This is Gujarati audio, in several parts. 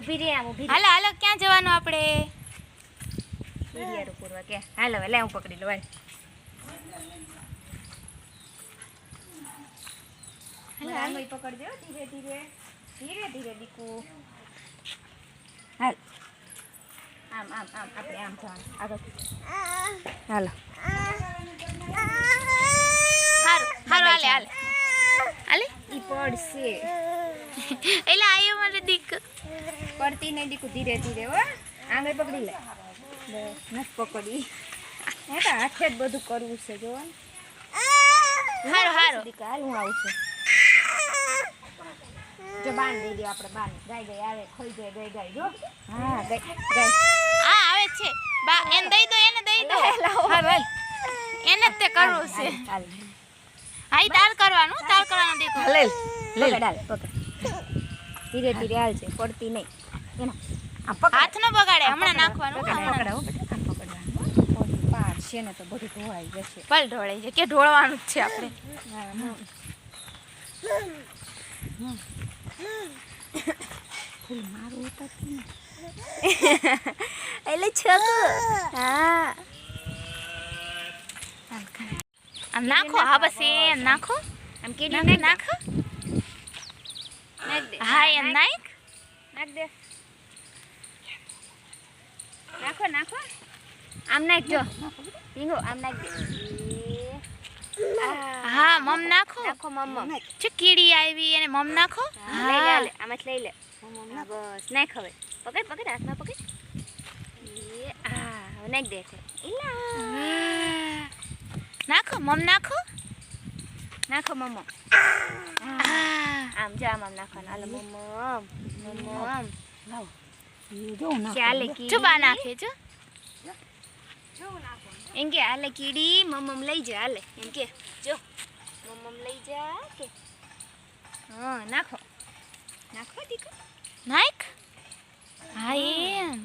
ઊભી રે આમ ઊભી. હાલો હાલો ક્યાં જવાનું આપણે? હીરિયારું પૂરવા કે હાલો લે હું પકડી લઉં. હાલ હાલ આમ પકડજો ધીરે ધીરે ધીરે ધીરે દીકુ. હાલ આમ આમ આમ આપણે આમ જવાનું આગળ. હાલો હારું હારું હાલે હાલે હાલે ઈ પડશે. એટલે આયો મારે દીક પડતી નહીં દીકુ ધીરે ધીરે હો. આંગળી પકડી લે. નથી પકડી. હે તો હાથે જ બધું કરવું છે જો. હારું હારું દીકા હાલ હું આવું છું. જો બાંધ દઈ દે આપણે બાંધ. ગાય ગાય આવે ખોઈ જાય ગાય ગાય જો. હા ગાય ગાય આ આવે છે બા એને દઈ દો એને દઈ દો. હારું હાલ એને જ તે કરવું છે. હાલ હાઈ તાર કરવાનું દીકો. લે લે ડાલ પકડ. ધીરે ધીરે હાલ છે પડતી નહીં. એનો આ પકડ. હાથ ન બગાડે હમણાં નાખવાનું. પકડાવો આમ પકડવાનું. પાર છે ને તો બધું ધોવાઈ જશે. પલ ઢોળાઈ છે કે ઢોળવાનું જ છે આપણે. ફૂલ મારું ઉતર ને એટલે છક હા આમ નાખો. હા બસ એમ નાખો. આમ કેડી નાખો નાખ દે. હા એમ નાખ. નાખ દે. નાખો નાખો આમ નાખજો. ઢીંગો આમ નાખ દે. હા મમ નાખો. નાખો મમ જો કીડી આવી એને મમ નાખો. લઈ લે લે આમાંથી લઈ લે. બસ નાખ હવે. પકડ પકડ હાથમાં પકડ. હવે નાખ દે. નાખો મમ નાખો. નાખો મમ. આ આમ જા આમ નાખવાનું. હાલો મમ મમ લાવ જો ના ચાલે કીડી. ચુબા નાખે જો. એમ કે હાલે કીડી મમ લઈ જા હાલે. એમ કે જો મમ લઈ જા કે હા નાખો નાખો દીકો. નાખ. હા એમ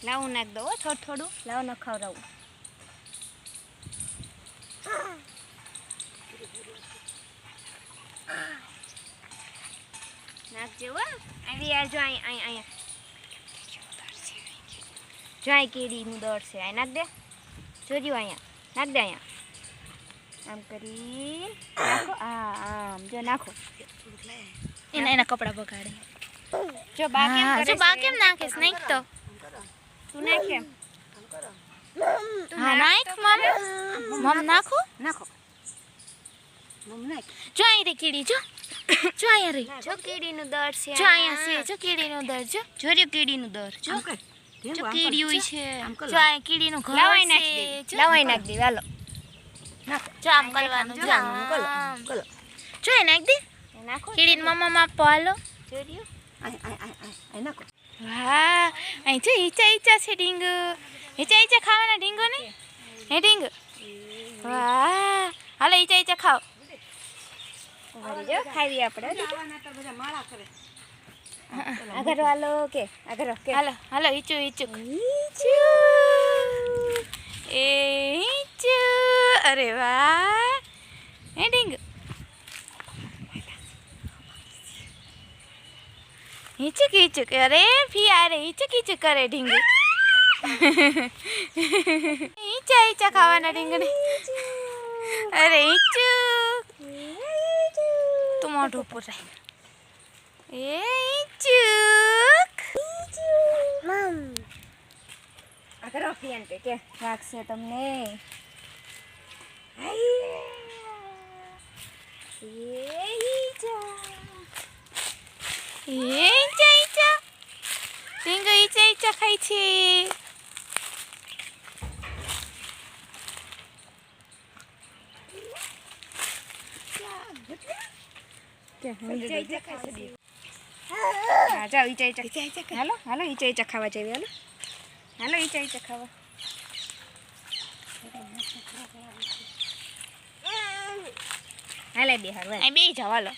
લાવું નાખ દો થોડું થોડું. લાવો ન ખવડાવું. નાખજો હો. આવી આ જો અહીંયા જો અહીં કીડીનું દર છે. અહીં નાખ દે. જોજો અહીંયા નાખ દે. અહીંયા આમ કરી નાખો. આમ જો નાખો. એના કપડા બગાડે. જો બા કેમ કરે જો બા છે? કેમ નાખેસ નાખ તો. તું નાખ એમ. હા નાખ મમ. મમ નાખો. નાખો. મમ નાખ જો અહીં રે કીડી જો. જો અહીંયા રે. જો કીડીનું દર છે. જો અહીંયા છે જો કીડીનો દર જો. જોર્યો કીડીનું દર જો. આમ કર જો કીડી હોય છે. આમ કરો. જો અહીં કીડીનું ઘર લાવાઈ નાખી છે. દે. જો. લાવાઈ નાખ દે. હાલો જો આમ કરવાનું જો. આમ કરો જો એ નાખ દે. નાખો. કીડીને મમ્મા આપો હાલો. જોર્યું આ નાખો વાહ અહીં જો ઈચા ઈચા છે ઢીંગ. ઈચા ખાવાના ઢીંગો ને હે ઢીંગ. વાહ હાલો ઈચા ખાઓ. ઉભરી જો ખાવી આપણે. આવાના તો બધા માળા કરે આગળ હાલો કે આગળ કે હાલો હાલો ઈચું એ ઈચું. અરે વાહ હે ઢીંગ. હિચક અરે ફિયા રે હિચક કરે ઢીંગ. ઈચા ખાવાના ઢીંગ ને. અરે ઈચુક તું મોઢું ઉપર રાખ. એ ઈચુક મમ આગળ ફિયાન કે રાખશે તમને. ઈચા ઢીંગ ઈચા ખાય છે. જાઓ ઈચા હાલો હાલો ઈચા ખાવા જઈએ. હાલો હાલો ઈચા ખાવા. હાલે બે હારું અહીં બે જાવ હાલો.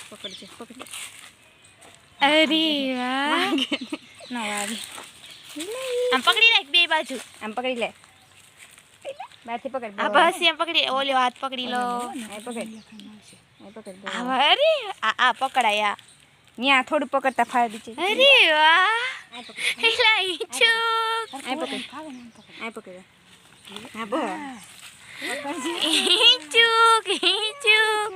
પકડજે પકડજે. અરે વાહ ના વાગે. આમ પકડી રાખ બે બાજુ. આમ પકડી લે. બહારથી પકડ. આ બસ એમ પકડી ઓલો હાથ પકડી લો. પકડ પકડ હવે અરે આ પકડાયા ત્યાં થોડું પકડતા ફાવી છે અરે વાહ એલા ઈચુક આ પકડ આ પકડ હા બસ ઈચુક ઈચુક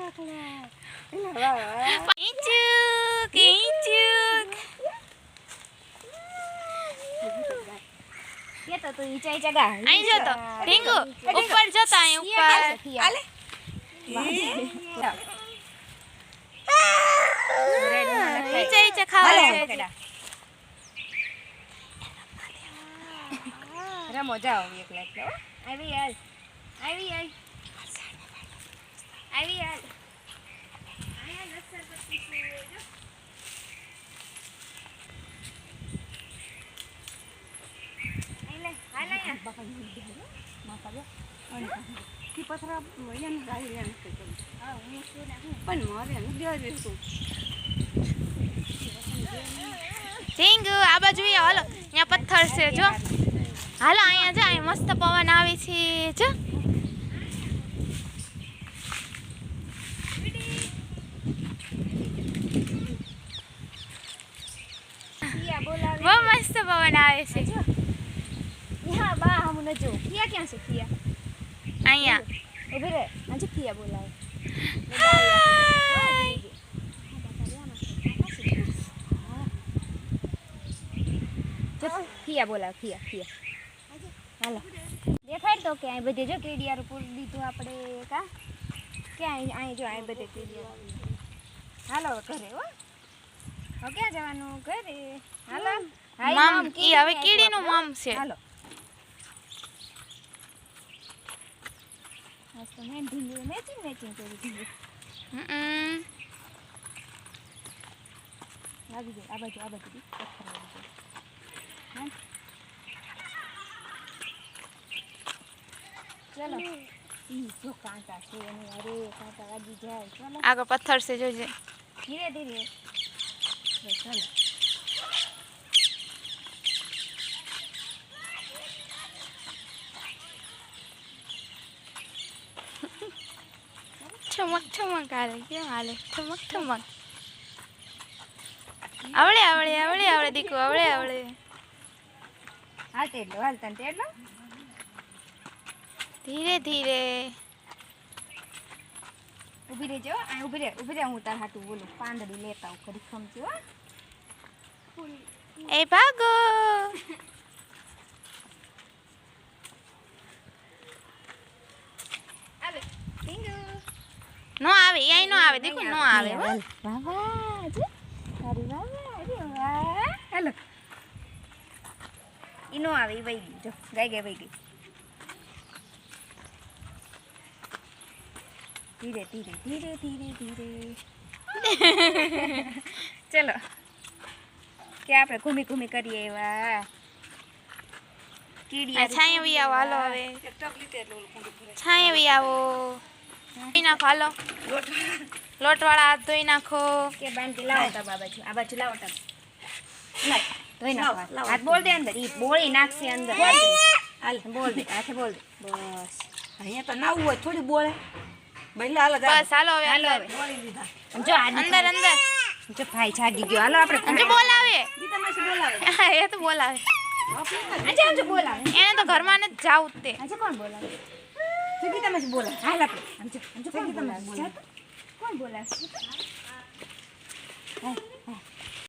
ઈચુક ઈચુક કે તો તું ઈચા ઈચા ગા અહીં જો તો ઢીંગુ ઉપર જતા અહીં ઉપર આલે ઈચા ઈચા ખાવા છે રમો જાઓ એકલા એકલા આવી હાલ આવી હાલ આવી હાલ કી પથરા એને ગાડી એને પણ મારે એને દેવા દેશું ઢીંગુ આ બાજુ હાલો અહીંયા પથ્થર છે જો હાલો અહીંયા જા અહીં મસ્ત પવન આવે છે જો કિયા બોલાવે બહુ મસ્ત પવન આવે છે હા બા હમણે જો કિયા ક્યાં છે કિયા અહીંયા ઉભી રે આજે કિયા બોલાવે કિયા બોલાવ કિયા કિયા હાલો દેખાડ તો કે અહીં બધે જો કેડિયાર પૂરી દીધું આપણે કા ક્યાં અહીં જો અહીં બધે કેડિયાર હાલો ઘરે હો હવે ક્યાં જવાનું ઘરે હાલો મમ ઈ હવે કીડીનું મમ છે હાલો આજ તો મેં ઢીંગું મેચિંગ કરી દીધું લાગી ગઈ આ બાજુ પથ્થર લાગી ગઈ હા ચલો ઈ જો કાંટા છે અને અરે કાંટા વાગી જાય ચલો આગળ પથ્થર છે જોજે ધીરે ધીરે ચલો ઠમક ઠમક હાલે કેમ હાલે ઠમક ઠમક આવડે આવડે આવડે આવડે દીકુ આવડે આવડે હાલ તને તેડલો ધીરે ધીરે ઊભી રહેજો આ ઊભી રહે હું તાર હાટું બોલું પાંદડી લેતા હું કરી ખમતી હો એ ભાગો આવે ટીંગુ નો આવે અહીં નો આવે દીકુ નો આવે હો વાહ જો તારી વાહ અરે વાહ હેલો ઈ નો આવે ઈ વઈ ગઈ જો વઈ ગઈ ધીરે ધીરે ધીરે ધીરે ધીરે ચલો કે આપણે ઘૂમી કરીએ એવા કીડિયા છાંય બી આવો હાલો હવે એક ટક લીધે એટલે ઓલું કુંડું ભરાય છાંય બી આવો ધોઈ નાખો હાલો લોટવાળા હાથ ધોઈ નાખો કે બાંધી લાવો તા બાબાજી આ બાજુ લાવો તા લાય ધોઈ નાખો લાવો. હાથ બોલ દે અંદર ઈ બોળી નાખશે અંદર હાલ બોલ દે હાથે બોલ દે બસ અહીંયા તો નાવું હોય થોડી બોલે બૈલા હાલ જા બસ હાલો હવે હાલો અંદર હવે બોલી લીધા જો હાથ અંદર અંદર જો ભાઈ છાડી ગયો હાલો આપણે જો બોલાવે ગીતા માસી બોલાવે એ તો બોલાવે આજે બોલાવે એને તો ઘરમાં નથી જાવું જ તે આજે કોણ બોલાવે ગીતા માસી બોલાવે હાલ આપણે આમ જો ગીતા માસી બોલાવે કોણ બોલાવે